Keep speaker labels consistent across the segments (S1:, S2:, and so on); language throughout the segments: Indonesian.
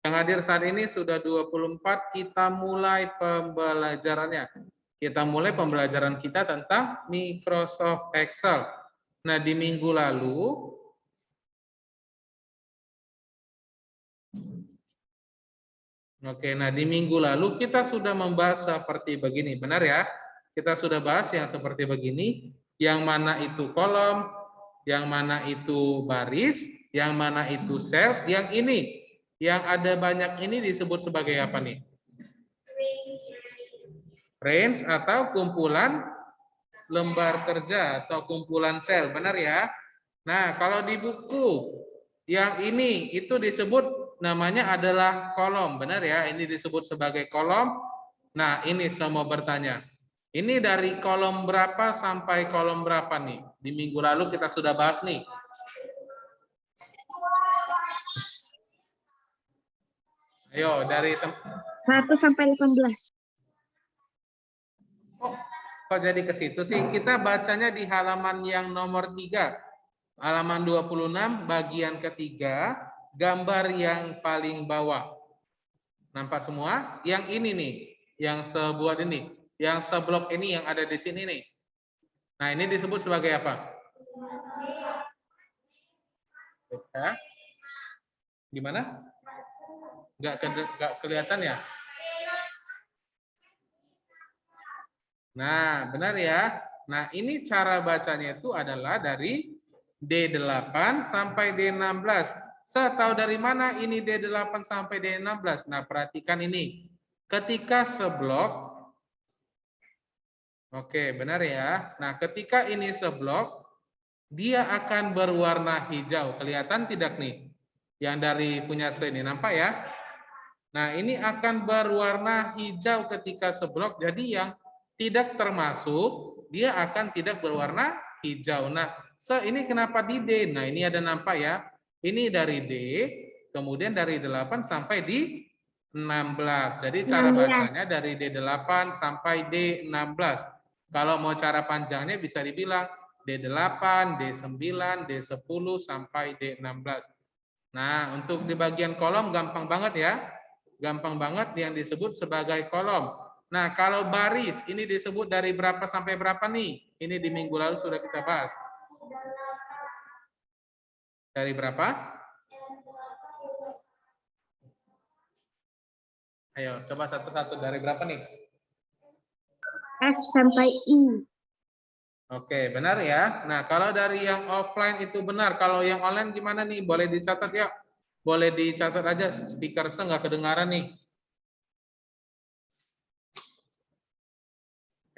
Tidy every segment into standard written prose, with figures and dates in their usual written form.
S1: Yang hadir saat ini sudah 24, kita mulai pembelajarannya. Kita mulai pembelajaran kita tentang Microsoft Excel. Nah, di minggu lalu, di minggu lalu kita sudah membahas seperti begini, benar ya? Kita sudah bahas yang seperti begini, yang mana itu kolom, yang mana itu baris, yang mana itu sel, yang ini, yang ada banyak ini disebut sebagai apa nih? Range atau kumpulan lembar kerja atau kumpulan sel, benar ya? Nah, kalau di buku yang ini itu disebut namanya adalah kolom, benar ya? Ini disebut sebagai kolom. Nah, ini semua bertanya. Ini dari kolom berapa sampai kolom berapa nih? Di minggu lalu kita sudah bahas nih. Ayo, dari
S2: 1 sampai 18.
S1: Oh, kok jadi ke situ sih? Kita bacanya di halaman yang nomor 3. Halaman 26, bagian ketiga, gambar yang paling bawah. Nampak semua? Yang ini nih, yang sebuah ini, yang seblok ini yang ada di sini nih. Nah, ini disebut sebagai apa? Ya. Gimana? Nggak kelihatan ya? Nah, benar ya. Nah, ini cara bacanya itu adalah dari D8 sampai D16. Saya tahu dari mana ini D8 sampai D16? Nah, perhatikan ini. Ketika seblok, oke, benar ya. Nah, ketika ini seblok, dia akan berwarna hijau. Kelihatan tidak nih? Yang dari punya saya ini, nampak ya? Nah, ini akan berwarna hijau ketika seblok. Jadi yang tidak termasuk, dia akan tidak berwarna hijau. Nah, ini kenapa di D? Nah, ini ada nampak ya. Ini dari D, kemudian dari 8 sampai di 16. Jadi cara
S2: 16.
S1: bacanya dari D8 sampai D16. Kalau mau cara panjangnya bisa dibilang D8, D9, D10 sampai D16. Nah, untuk di bagian kolom gampang banget ya. Gampang banget yang disebut sebagai kolom. Nah, kalau baris ini disebut dari berapa sampai berapa nih? Ini di minggu lalu sudah kita bahas. Dari berapa? Ayo, coba satu-satu. Dari berapa nih?
S2: F sampai I.
S1: Oke, benar ya. Nah, kalau dari yang offline itu benar. Kalau yang online gimana nih? Boleh dicatat ya? Boleh dicatat aja. Speaker saya nggak kedengaran nih.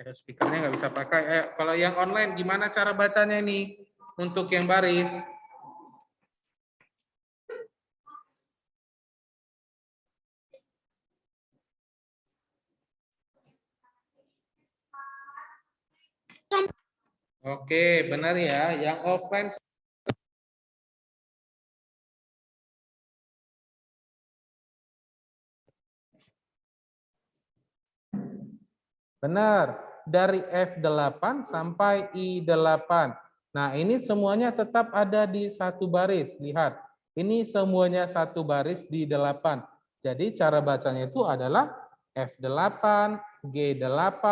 S1: Speakernya nggak bisa pakai. Kalau yang online gimana cara bacanya ini? Untuk yang baris. Oke, benar ya. Yang offline benar. Dari F8 sampai I8. Nah, ini semuanya tetap ada di satu baris. Lihat, ini semuanya satu baris di 8. Jadi cara bacanya itu adalah F8, G8,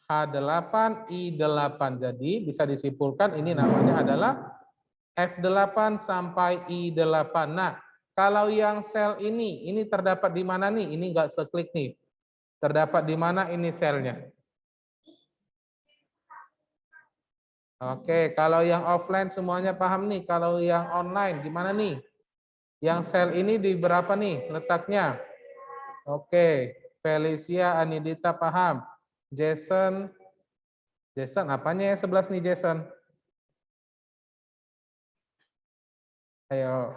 S1: H8, I8. Jadi bisa disimpulkan ini namanya adalah F8 sampai I8. Nah, kalau yang sel ini terdapat di mana nih? Ini nggak seklik nih. Terdapat di mana ini selnya? Oke, kalau yang offline semuanya paham nih. Kalau yang online gimana nih? Yang sel ini di berapa nih letaknya? Oke, Felicia, Anidita paham. Jason, apanya ya 11 nih Jason? Ayo.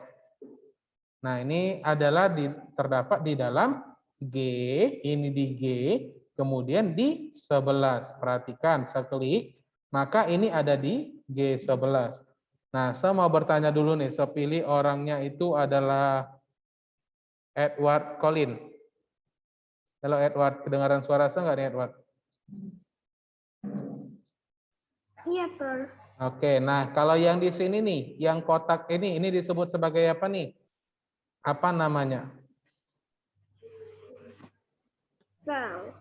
S1: Nah, ini adalah terdapat di dalam G, ini di G, kemudian di 11. Perhatikan, seklik, maka ini ada di G11. Nah, saya mau bertanya dulu nih, saya pilih orangnya itu adalah Edward Colin. Halo Edward, kedengaran suara saya nggak nih Edward?
S2: Iya, Pak.
S1: Oke, nah kalau yang di sini nih, yang kotak ini disebut sebagai apa nih? Apa namanya?
S2: Sel.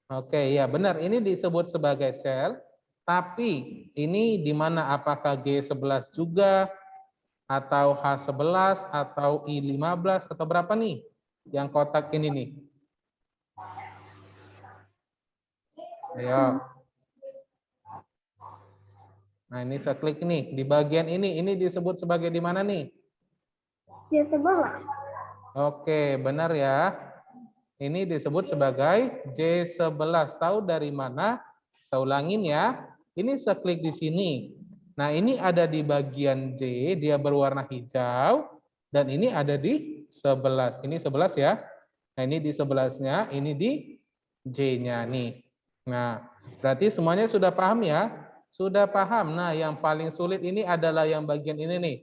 S1: Oke, ya benar. Ini disebut sebagai sel. Tapi ini di mana apakah G11 juga atau H11 atau I15 atau berapa nih? Yang kotak ini nih. Ayo. Nah, ini saya klik nih di bagian ini disebut sebagai di mana nih?
S2: J11.
S1: Oke, benar ya. Ini disebut sebagai J11. Tahu dari mana? Saya ulangin ya. Ini saya klik di sini. Nah, ini ada di bagian J, dia berwarna hijau. Dan ini ada di 11. Ini 11 ya. Nah, ini di 11-nya, ini di J-nya nih. Nah, berarti semuanya sudah paham ya? Sudah paham. Nah, yang paling sulit ini adalah yang bagian ini nih.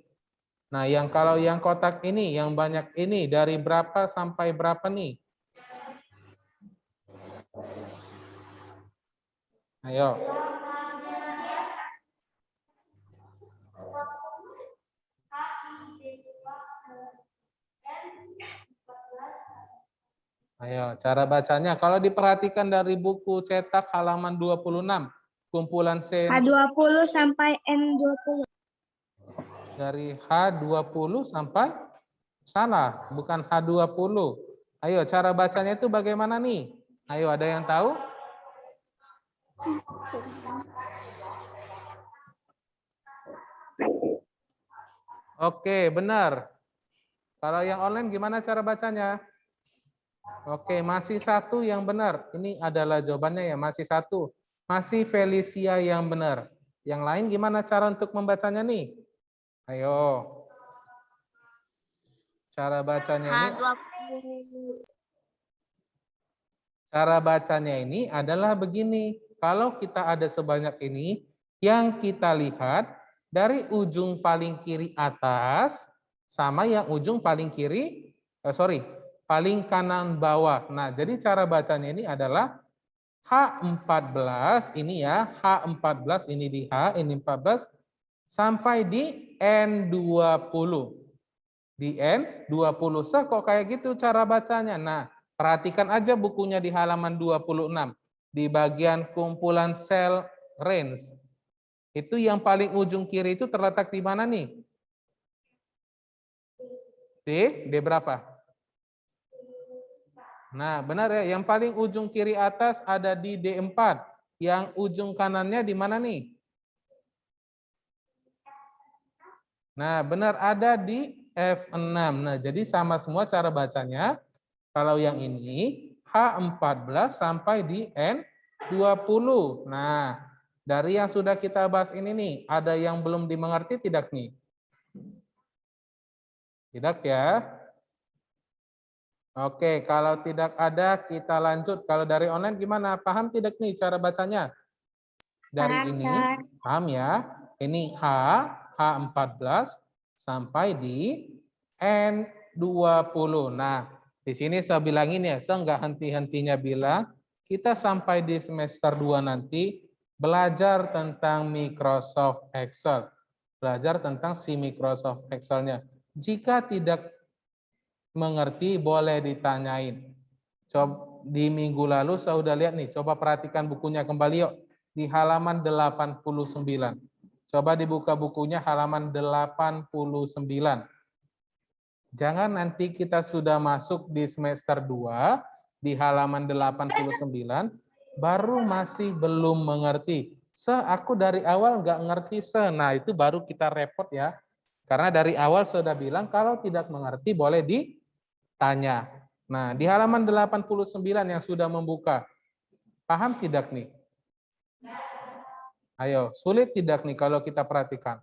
S1: Nah, yang kalau yang kotak ini, yang banyak ini, dari berapa sampai berapa nih? Ayo. Ayo, cara bacanya. Kalau diperhatikan dari buku cetak halaman 26, kumpulan C
S2: H20 sampai N20.
S1: dari H20 sampai salah, bukan H20. Ayo, cara bacanya itu bagaimana nih? Ayo, ada yang tahu? Oke, benar. Kalau yang online gimana cara bacanya? Oke, masih satu yang benar. Ini adalah jawabannya ya, masih satu. Masih Felicia yang benar. Yang lain gimana cara untuk membacanya nih? Ayo. Cara bacanya ini Cara bacanya ini adalah begini. Kalau kita ada sebanyak ini, yang kita lihat dari ujung paling kiri atas sama yang ujung paling kiri, paling kanan bawah. Nah, jadi cara bacanya ini adalah H14 ini ya, H14 ini di H, ini 14 sampai di N20. Di N20. Kok kayak gitu cara bacanya? Nah, perhatikan aja bukunya di halaman 26. Di bagian kumpulan sel range. Itu yang paling ujung kiri itu terletak di mana nih? D berapa? Nah, benar ya. Yang paling ujung kiri atas ada di D4. Yang ujung kanannya di mana nih? Nah, benar ada di F6. Nah, jadi sama semua cara bacanya. Kalau yang ini H14 sampai di N20. Nah, dari yang sudah kita bahas ini nih, ada yang belum dimengerti tidak nih? Tidak ya? Oke, kalau tidak ada kita lanjut. Kalau dari online gimana? Paham tidak nih cara bacanya? Dari
S2: Paham,
S1: ini,
S2: Sir.
S1: paham ya? Ini H14 sampai di N20. Nah, di sini saya bilangin ya, saya nggak henti-hentinya bilang, kita sampai di semester 2 nanti belajar tentang Microsoft Excel. Belajar tentang si Microsoft Excel-nya. Jika tidak mengerti, boleh ditanyain. Coba di minggu lalu saya udah lihat nih, coba perhatikan bukunya kembali yuk. Di halaman 89. Coba dibuka bukunya halaman 89. Jangan nanti kita sudah masuk di semester 2, di halaman 89, baru masih belum mengerti. Aku dari awal nggak ngerti, Nah, itu baru kita repot ya. Karena dari awal sudah bilang, kalau tidak mengerti boleh ditanya. Nah, di halaman 89 yang sudah membuka, paham tidak nih? Ayo, sulit tidak nih kalau kita perhatikan?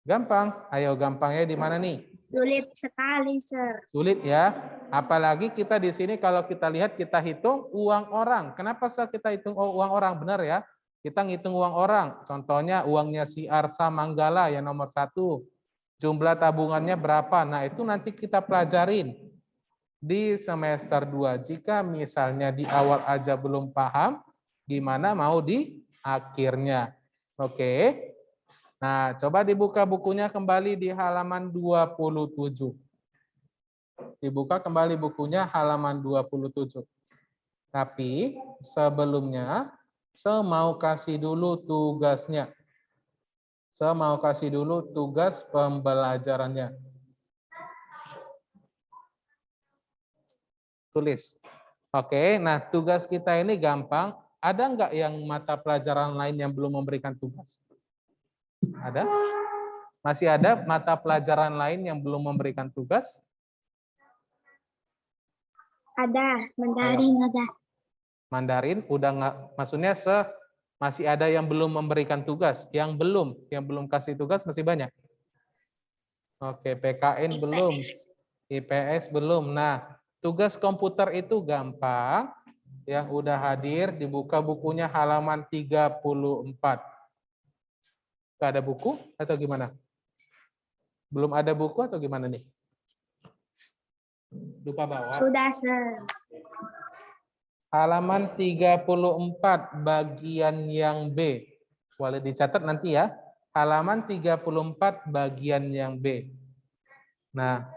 S1: Gampang. Ayo, gampangnya di mana nih?
S2: Sulit sekali, Sir.
S1: Sulit ya. Apalagi kita di sini kalau kita lihat, kita hitung uang orang. Kenapa kita hitung uang orang? Benar ya. Kita ngitung uang orang. Contohnya uangnya si Arsa Manggala yang nomor 1. Jumlah tabungannya berapa? Nah, itu nanti kita pelajarin di semester 2. Jika misalnya di awal aja belum paham, gimana mau di akhirnya. Oke. Nah, coba dibuka bukunya kembali di halaman 27. Dibuka kembali bukunya halaman 27. Tapi sebelumnya, saya mau kasih dulu tugasnya. Saya mau kasih dulu tugas pembelajarannya. Tulis. Oke, nah tugas kita ini gampang. Ada nggak yang mata pelajaran lain yang belum memberikan tugas? Ada? Masih ada mata pelajaran lain yang belum memberikan tugas?
S2: Ada, Mandarin ada.
S1: Mandarin udah nggak, maksudnya masih ada yang belum memberikan tugas, yang belum kasih tugas masih banyak. Oke, PKN belum, IPS belum. Nah, tugas komputer itu gampang. Yang udah hadir dibuka bukunya halaman 34. Nggak ada buku atau gimana? Belum ada buku atau gimana nih? Lupa bawa.
S2: Sudah, Sir.
S1: Halaman 34 bagian yang B. Boleh dicatat nanti ya. Halaman 34 bagian yang B. Nah,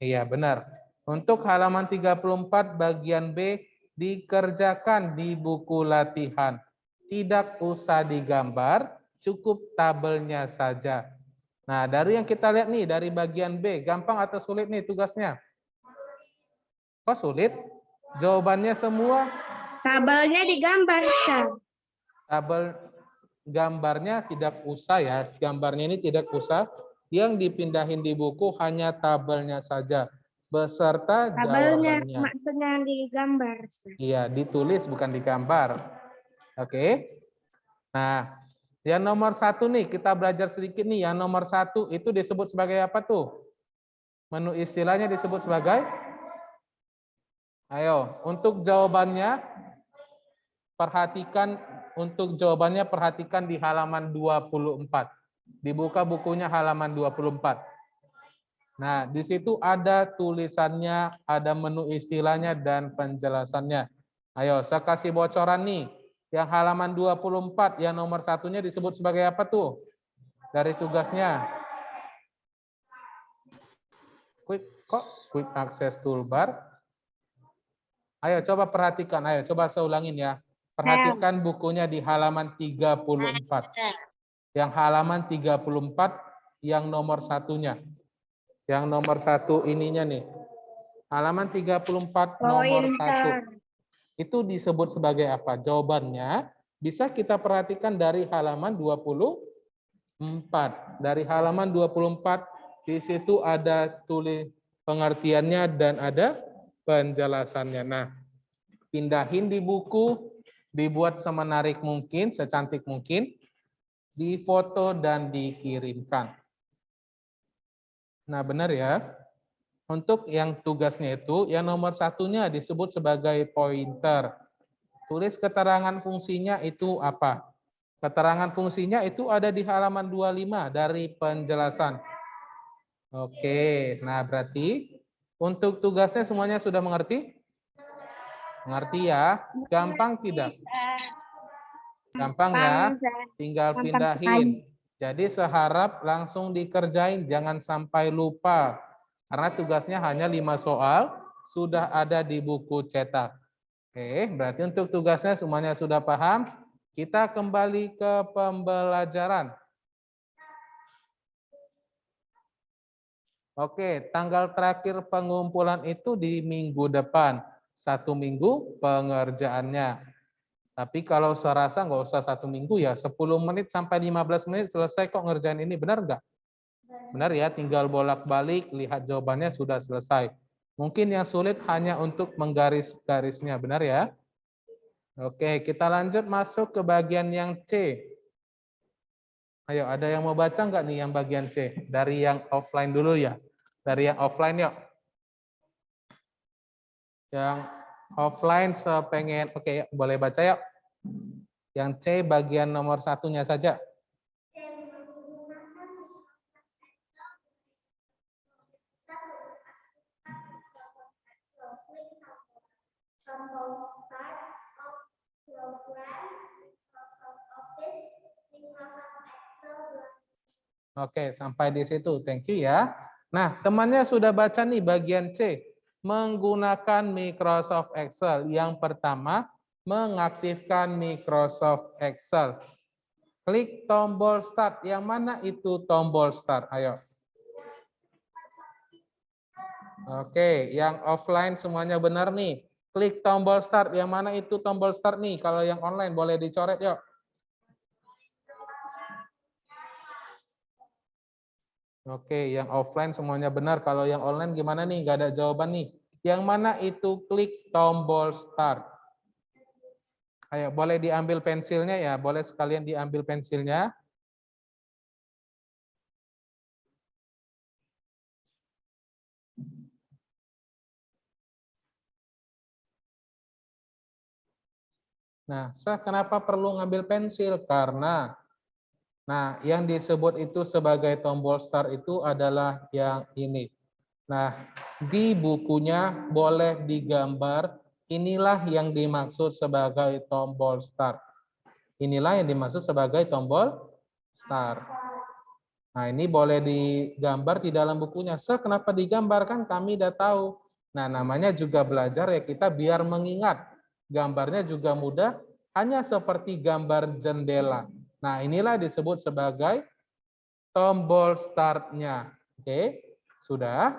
S1: iya benar. Untuk halaman 34 bagian B dikerjakan di buku latihan. Tidak usah digambar, cukup tabelnya saja. Nah, dari yang kita lihat nih, dari bagian B, gampang atau sulit nih tugasnya? Kok sulit? Jawabannya semua
S2: Tabelnya digambar, Sir.
S1: tabel gambarnya tidak usah ya. Gambarnya ini tidak usah. Yang dipindahin di buku hanya tabelnya saja beserta
S2: Tabelnya
S1: jawabannya.
S2: maksudnya digambar, Sir.
S1: Iya, ditulis bukan digambar. Oke. Nah, yang nomor 1 nih, kita belajar sedikit nih. Yang nomor 1 itu disebut sebagai apa tuh? Menu istilahnya disebut sebagai? Ayo, untuk jawabannya, perhatikan di halaman 24. Dibuka bukunya halaman 24. Nah, di situ ada tulisannya, ada menu istilahnya dan penjelasannya. Ayo, saya kasih bocoran nih. Yang halaman 24, yang nomor 1-nya disebut sebagai apa tuh? Dari tugasnya. Quick access toolbar. Ayo coba perhatikan, ayo coba saya ulangin ya. Perhatikan bukunya di halaman 34. Yang halaman 34 yang nomor 1-nya. Yang nomor 1 ininya nih. Halaman 34 nomor 1. Itu disebut sebagai apa? Jawabannya bisa kita perhatikan dari halaman 24. Dari halaman 24 di situ ada tulis pengertiannya dan ada penjelasannya. Nah, pindahin di buku, dibuat semenarik mungkin, secantik mungkin, difoto dan dikirimkan. Nah, benar ya. Untuk yang tugasnya itu, yang nomor 1-nya disebut sebagai pointer. Tulis keterangan fungsinya itu apa? Keterangan fungsinya itu ada di halaman 25 dari penjelasan. Oke, nah berarti untuk tugasnya semuanya sudah mengerti? Mengerti ya? Gampang tidak? Gampang ya? Tinggal pindahin. Jadi seharap langsung dikerjain, jangan sampai lupa. Karena tugasnya hanya 5 soal, sudah ada di buku cetak. Oke, berarti untuk tugasnya semuanya sudah paham. Kita kembali ke pembelajaran. Oke, tanggal terakhir pengumpulan itu di minggu depan. 1 minggu pengerjaannya. Tapi kalau saya rasa nggak usah 1 minggu ya, 10 menit sampai 15 menit selesai kok ngerjain ini, benar nggak? Benar ya, tinggal bolak-balik, lihat jawabannya sudah selesai. Mungkin yang sulit hanya untuk menggaris-garisnya, benar ya? Oke, kita lanjut masuk ke bagian yang C. Ayo, ada yang mau baca nggak nih yang bagian C? Dari yang offline dulu ya. Dari yang offline yuk. Yang offline sepengen, oke, boleh baca yuk. Yang C bagian nomor 1-nya saja. Oke, sampai di situ. Thank you ya. Nah, temannya sudah baca nih bagian C. Menggunakan Microsoft Excel. Yang pertama, mengaktifkan Microsoft Excel. Klik tombol start. Yang mana itu tombol start? Ayo. Oke, yang offline semuanya benar nih. Klik tombol start. Yang mana itu tombol start nih? Kalau yang online boleh dicoret yuk. Oke, yang offline semuanya benar. Kalau yang online gimana nih? Nggak ada jawaban nih. Yang mana itu klik tombol start. Ayo, boleh diambil pensilnya ya. Boleh sekalian diambil pensilnya. Nah, kenapa perlu ngambil pensil? Karena, nah, yang disebut itu sebagai tombol start itu adalah yang ini. Nah, di bukunya boleh digambar, inilah yang dimaksud sebagai tombol start. Inilah yang dimaksud sebagai tombol start. Nah, ini boleh digambar di dalam bukunya. Kenapa digambarkan? Kami udah tahu. Nah, namanya juga belajar ya kita biar mengingat. Gambarnya juga mudah, hanya seperti gambar jendela. Nah, inilah disebut sebagai tombol start-nya. Oke, sudah?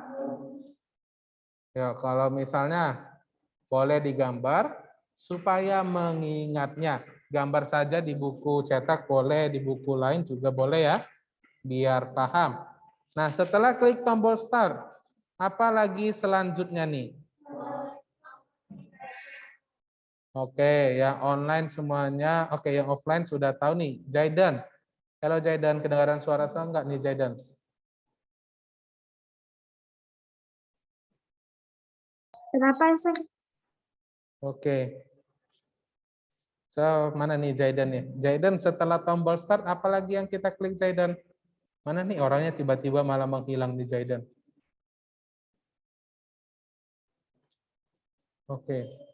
S1: Ya, kalau misalnya boleh digambar supaya mengingatnya. Gambar saja di buku cetak boleh, di buku lain juga boleh ya, biar paham. Nah, setelah klik tombol start, apa lagi selanjutnya nih? Oke, yang online semuanya, oke, yang offline sudah tahu nih. Jaidan. Halo Jaidan, kedengaran suara saya enggak nih Jaidan?
S2: Kenapa, Sir?
S1: Oke. So, mana nih Jaidan nih? Jaidan setelah tombol start, apalagi yang kita klik Jaidan? Mana nih orangnya tiba-tiba malah menghilang di Jaidan? Oke.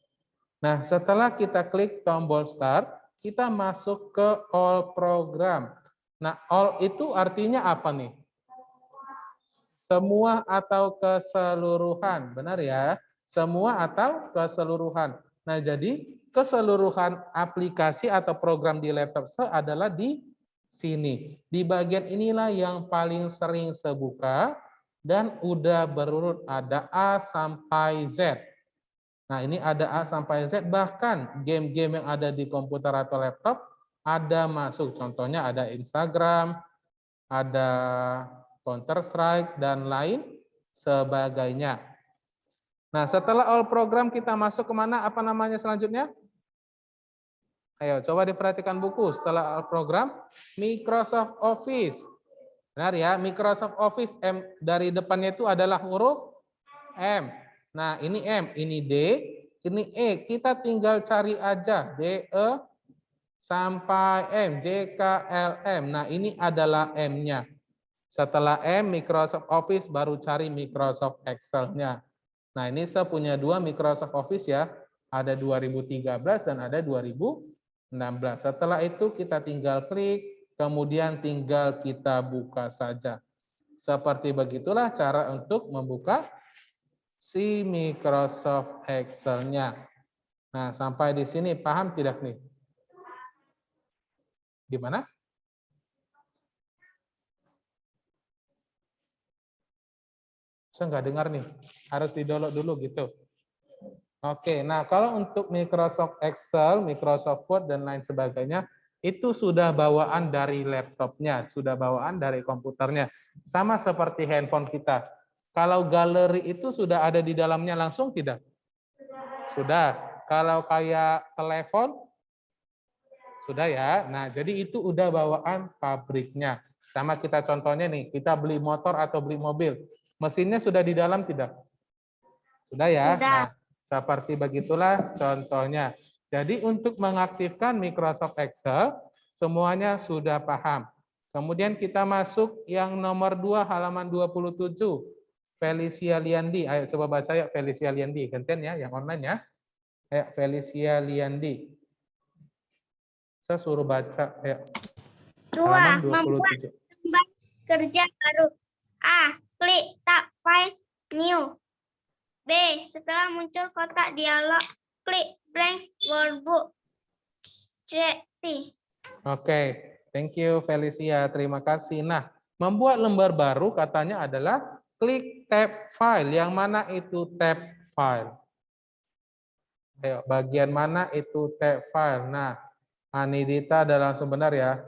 S1: Nah, setelah kita klik tombol start, kita masuk ke all program. Nah, all itu artinya apa nih? Semua atau keseluruhan, benar ya? Semua atau keseluruhan. Nah, jadi keseluruhan aplikasi atau program di laptop saya adalah di sini. Di bagian inilah yang paling sering saya buka dan udah berurut ada A sampai Z. Nah, ini ada A sampai Z, bahkan game-game yang ada di komputer atau laptop ada masuk. Contohnya ada Instagram, ada Counter Strike, dan lain sebagainya. Nah, setelah all program kita masuk kemana? Apa namanya selanjutnya? Ayo, coba diperhatikan buku. Setelah all program, Microsoft Office. Benar ya, Microsoft Office M dari depannya itu adalah huruf M. Nah, ini M, ini D, ini E. Kita tinggal cari aja D, E, sampai M, J, K, L, M. Nah, ini adalah M-nya. Setelah M, Microsoft Office, baru cari Microsoft Excel-nya. Nah, ini saya punya dua Microsoft Office ya. Ada 2013 dan ada 2016. Setelah itu kita tinggal klik, kemudian tinggal kita buka saja. Seperti begitulah cara untuk membuka si Microsoft Excel-nya. Nah, sampai di sini paham tidak nih? Gimana? Saya nggak dengar nih, harus di-download dulu gitu. Oke, nah kalau untuk Microsoft Excel, Microsoft Word, dan lain sebagainya, itu sudah bawaan dari laptopnya, sudah bawaan dari komputernya. Sama seperti handphone kita. Kalau galeri itu sudah ada di dalamnya langsung tidak? Sudah. Kalau kayak telepon, sudah ya. Nah, jadi itu udah bawaan pabriknya. Sama kita contohnya nih, kita beli motor atau beli mobil. Mesinnya sudah di dalam tidak? Sudah ya?
S2: Sudah.
S1: Nah, seperti begitulah contohnya. Jadi untuk mengaktifkan Microsoft Excel, semuanya sudah paham. Kemudian kita masuk yang nomor 2 halaman 27. Felicia Liandi. Ayo coba baca ya Felicia Liandi. Gantian ya, yang online ya. Ayo Felicia Liandi. Saya suruh baca. Ayo. Halaman 27.
S2: Membuat kerja baru. A.
S3: klik tab file new. B. Setelah muncul kotak dialog, klik blank workbook. C.
S1: Oke, thank you Felicia, terima kasih. Nah, membuat lembar baru katanya adalah klik tab file. Yang mana itu tab file? Ayo, bagian mana itu tab file? Nah, Anidita ada langsung benar ya.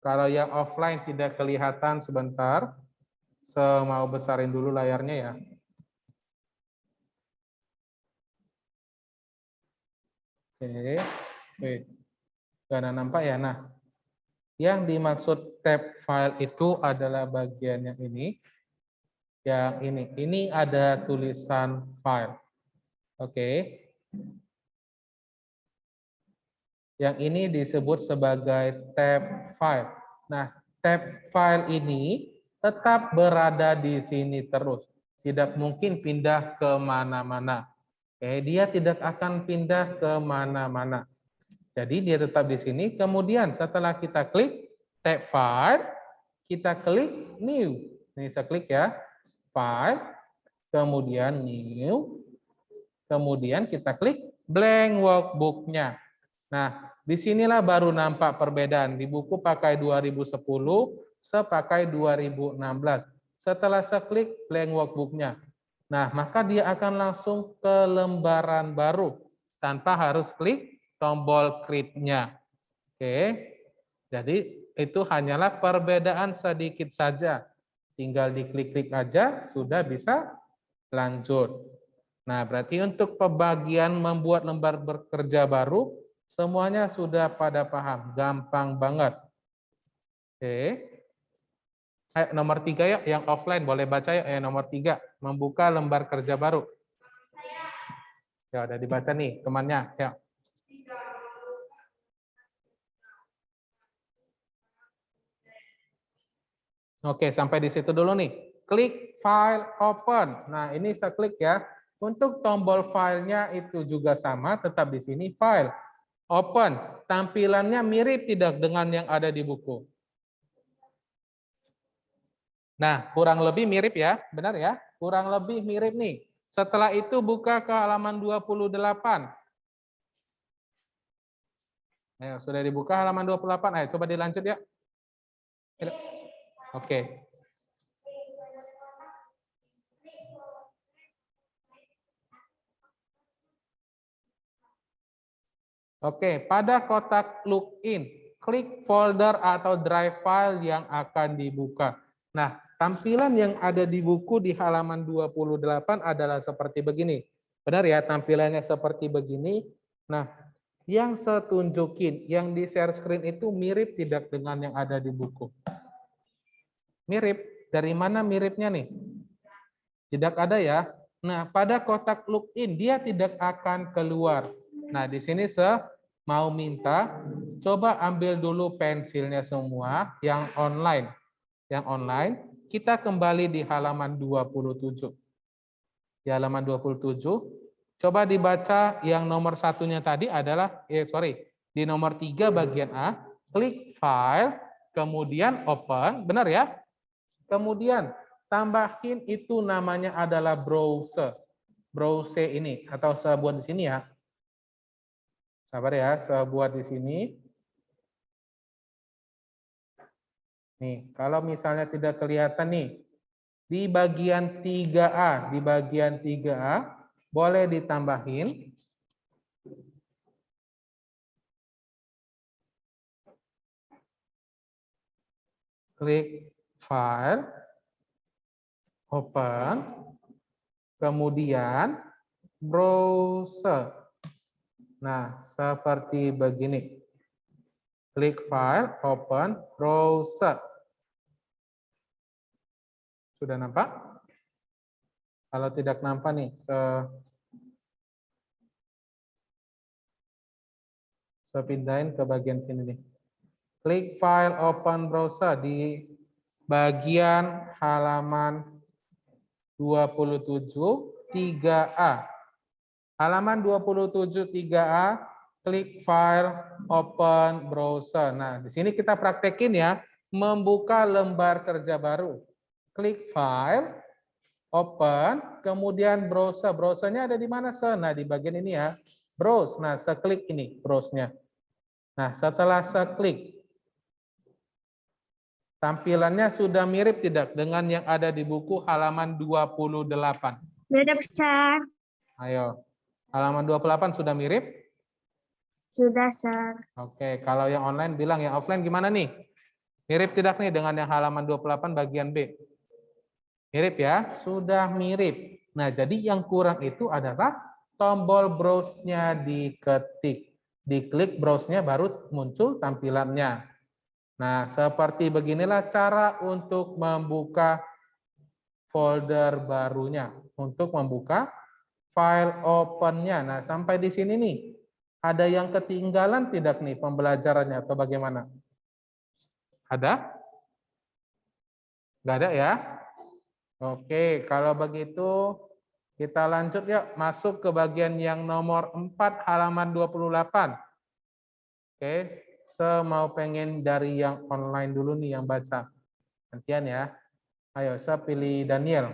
S1: Kalau yang offline tidak kelihatan sebentar, mau besarin dulu layarnya ya. Oke, nggak ada nampak ya. Nah, yang dimaksud tab file itu adalah bagian yang ini. Yang ini ada tulisan file. Oke. Yang ini disebut sebagai tab file. Nah, tab file ini tetap berada di sini terus. Tidak mungkin pindah ke mana-mana. Oke, dia tidak akan pindah ke mana-mana. Jadi dia tetap di sini. Kemudian setelah kita klik tab file, kita klik new. Ini saya klik ya. File, kemudian new, kemudian kita klik blank workbook-nya. Nah, disinilah baru nampak perbedaan. Di buku pakai 2010, sepakai 2016. Setelah saya klik blank workbook-nya. Nah, maka dia akan langsung ke lembaran baru tanpa harus klik tombol create-nya. Oke, jadi itu hanyalah perbedaan sedikit saja. Tinggal diklik-klik aja, sudah bisa lanjut. Nah, berarti untuk pembagian membuat lembar bekerja baru, semuanya sudah pada paham. Gampang banget. Oke. Ayo, nomor 3 ya, yang offline. Boleh baca ya, nomor 3. Membuka lembar kerja baru. Ya, udah dibaca nih temannya. Ya. Oke, sampai di situ dulu nih. Klik file open. Nah, ini saya klik ya. Untuk tombol filenya itu juga sama, tetap di sini file. Open. Tampilannya mirip tidak dengan yang ada di buku? Nah, kurang lebih mirip ya. Benar ya? Kurang lebih mirip nih. Setelah itu buka ke halaman 28. Ayo, sudah dibuka halaman 28. Ayo, coba dilanjut ya. Oke. Oke, pada kotak login, klik folder atau drive file yang akan dibuka. Nah, tampilan yang ada di buku di halaman 28 adalah seperti begini. Benar ya, tampilannya seperti begini. Nah, yang saya tunjukin, yang di share screen itu mirip tidak dengan yang ada di buku? Mirip. Dari mana miripnya nih? Tidak ada ya. Nah, pada kotak login, dia tidak akan keluar. Nah, di sini saya mau minta, coba ambil dulu pensilnya semua, yang online. Yang online, kita kembali di halaman 27. Di halaman 27, coba dibaca yang nomor satunya tadi adalah, di nomor 3 bagian A, klik file, kemudian open, benar ya? Kemudian, tambahin itu namanya adalah browser. Browser ini, atau saya buat di sini ya. Sabar ya, saya buat di sini. Nih, kalau misalnya tidak kelihatan nih, di bagian 3A, boleh ditambahin. Klik file, open, kemudian browser. Nah, seperti begini. Klik file, open, browser. Sudah nampak? Kalau tidak nampak nih, saya pindahin ke bagian sini nih. Klik file, open, browser di bagian halaman 27 3A. Halaman 27 3A, klik file, open, browser. Nah, di sini kita praktekin ya, membuka lembar kerja baru. Klik file, Open, kemudian browser. Browsernya ada di mana, Se? Nah, di bagian ini ya. Browse. Nah, seklik ini browse-nya. Nah, setelah seklik, tampilannya sudah mirip tidak dengan yang ada di buku halaman 28?
S2: Sudah besar.
S1: Ayo. Halaman 28 sudah mirip?
S2: Sudah, Sir.
S1: Oke, kalau yang online bilang, yang offline gimana nih? Mirip tidak nih dengan yang halaman 28 bagian B? Mirip ya? Sudah mirip. Nah, jadi yang kurang itu adalah tombol browse-nya diketik. Diklik browse-nya baru muncul tampilannya. Nah, seperti beginilah cara untuk membuka folder barunya. Untuk membuka file open-nya. Nah, sampai di sini nih. Ada yang ketinggalan tidak nih pembelajarannya atau bagaimana? Ada? Nggak ada ya? Oke, kalau begitu kita lanjut yuk masuk ke bagian yang nomor 4 halaman 28. Oke, mau pengen dari yang online dulu nih yang baca. Gantian ya. Ayo, saya pilih Daniel.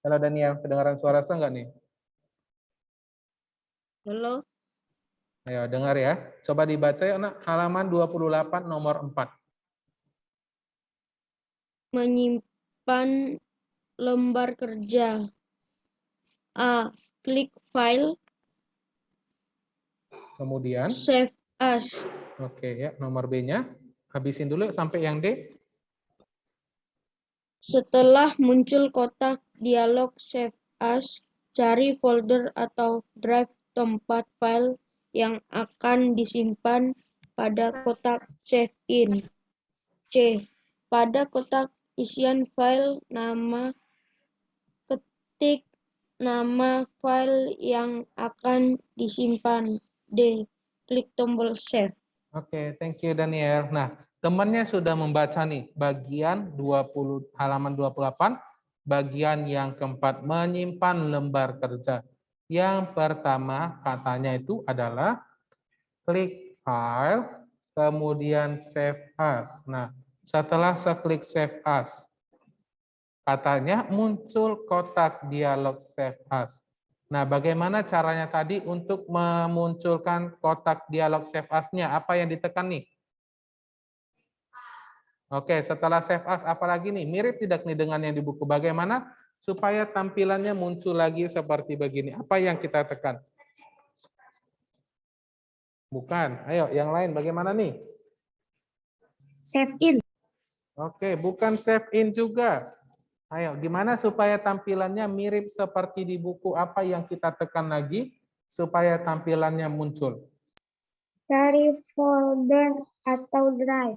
S1: Halo Daniel, kedengaran suara saya nggak nih?
S4: Halo,
S1: Ayo, dengar ya. Coba dibaca yuk, nak. Halaman 28 nomor 4.
S4: menyimpan lembar kerja. A. Klik file,
S1: Kemudian,
S4: save as.
S1: oke ya, nomor B-nya. Habisin dulu yuk sampai yang D.
S4: Setelah muncul kotak dialog save as, cari folder atau drive tempat file yang akan disimpan pada kotak save in. C. Pada kotak isian file nama, ketik nama file yang akan disimpan. D. Klik tombol save.
S1: Oke, thank you Daniel. Nah, temannya sudah membaca nih bagian 20 halaman 28, bagian yang keempat menyimpan lembar kerja. Yang pertama katanya itu adalah klik file, kemudian save as. Nah, setelah seklik save as, katanya muncul kotak dialog save as. Nah, bagaimana caranya tadi untuk memunculkan kotak dialog save as-nya? Apa yang ditekan nih? Oke, setelah save as, apalagi nih? Mirip tidak nih dengan yang di buku? Bagaimana supaya tampilannya muncul lagi seperti begini? Apa yang kita tekan? Bukan. Ayo, yang lain bagaimana nih?
S2: Save in.
S1: Oke, bukan save in juga. Ayo, gimana supaya tampilannya mirip seperti di buku? Apa yang kita tekan lagi supaya tampilannya muncul?
S2: Cari folder atau drive.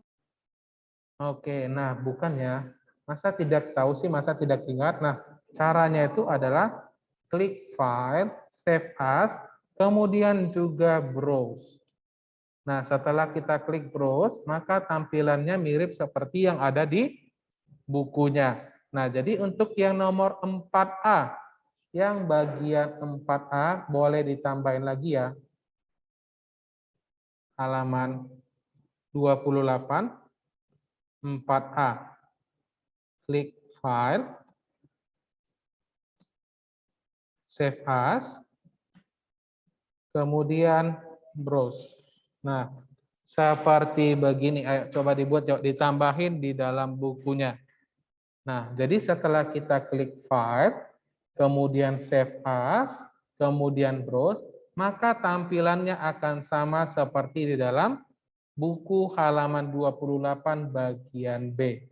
S1: Oke, nah bukan ya. Masa tidak tahu sih, masa tidak ingat? Nah, caranya itu adalah klik file, save as, kemudian juga browse. Nah, setelah kita klik browse, maka tampilannya mirip seperti yang ada di bukunya. Nah, jadi untuk yang nomor 4A, yang bagian 4A boleh ditambahin lagi ya. Halaman 28, 4A. Klik file, save as, kemudian browse. Nah, seperti begini. Ayo coba dibuat, yuk ditambahin di dalam bukunya. Nah, jadi setelah kita klik file, kemudian save as, kemudian browse, maka tampilannya akan sama seperti di dalam buku halaman 28 bagian B.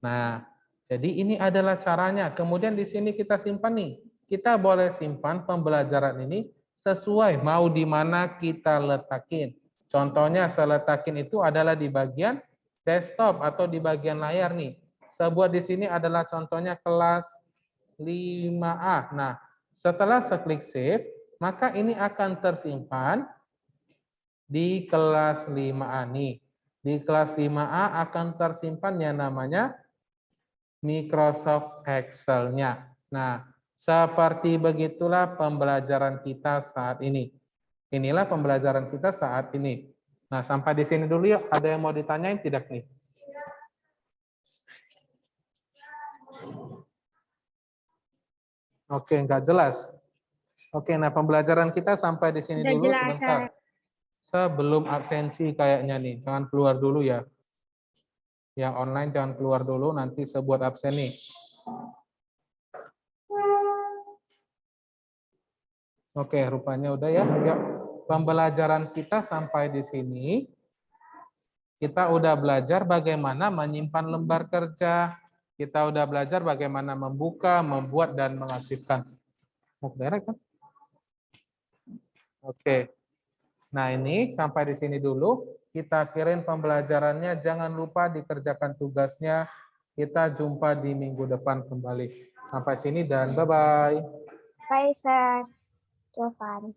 S1: Nah, jadi ini adalah caranya. Kemudian di sini kita simpan nih. Kita boleh simpan pembelajaran ini sesuai mau di mana kita letakin. Contohnya saya letakin itu adalah di bagian desktop atau di bagian layar nih. Saya buat di sini adalah contohnya kelas 5A. Nah, setelah saya klik save, maka ini akan tersimpan di kelas 5A nih. Di kelas 5A akan tersimpan yang namanya Microsoft Excel-nya. Nah, seperti begitulah pembelajaran kita saat ini. Inilah pembelajaran kita saat ini. Nah, sampai di sini dulu yuk. Ada yang mau ditanyain tidak nih? Oke, nggak jelas. Oke, nah pembelajaran kita sampai di sini
S2: Udah
S1: dulu
S2: jelas,
S1: sebentar. Sebelum absensi kayaknya nih, jangan keluar dulu ya. Yang online jangan keluar dulu, nanti sebuat absen nih. Oke, rupanya udah ya. Yuk, pembelajaran kita sampai di sini. Kita udah belajar bagaimana menyimpan lembar kerja. Kita udah belajar bagaimana membuka, membuat, dan mengaktifkan. Mau beres kan? Oke. Nah ini sampai di sini dulu. Kita akhirin pembelajarannya. Jangan lupa dikerjakan tugasnya. Kita jumpa di minggu depan kembali. Sampai sini dan bye-bye.
S2: Bye, Sir Jovan.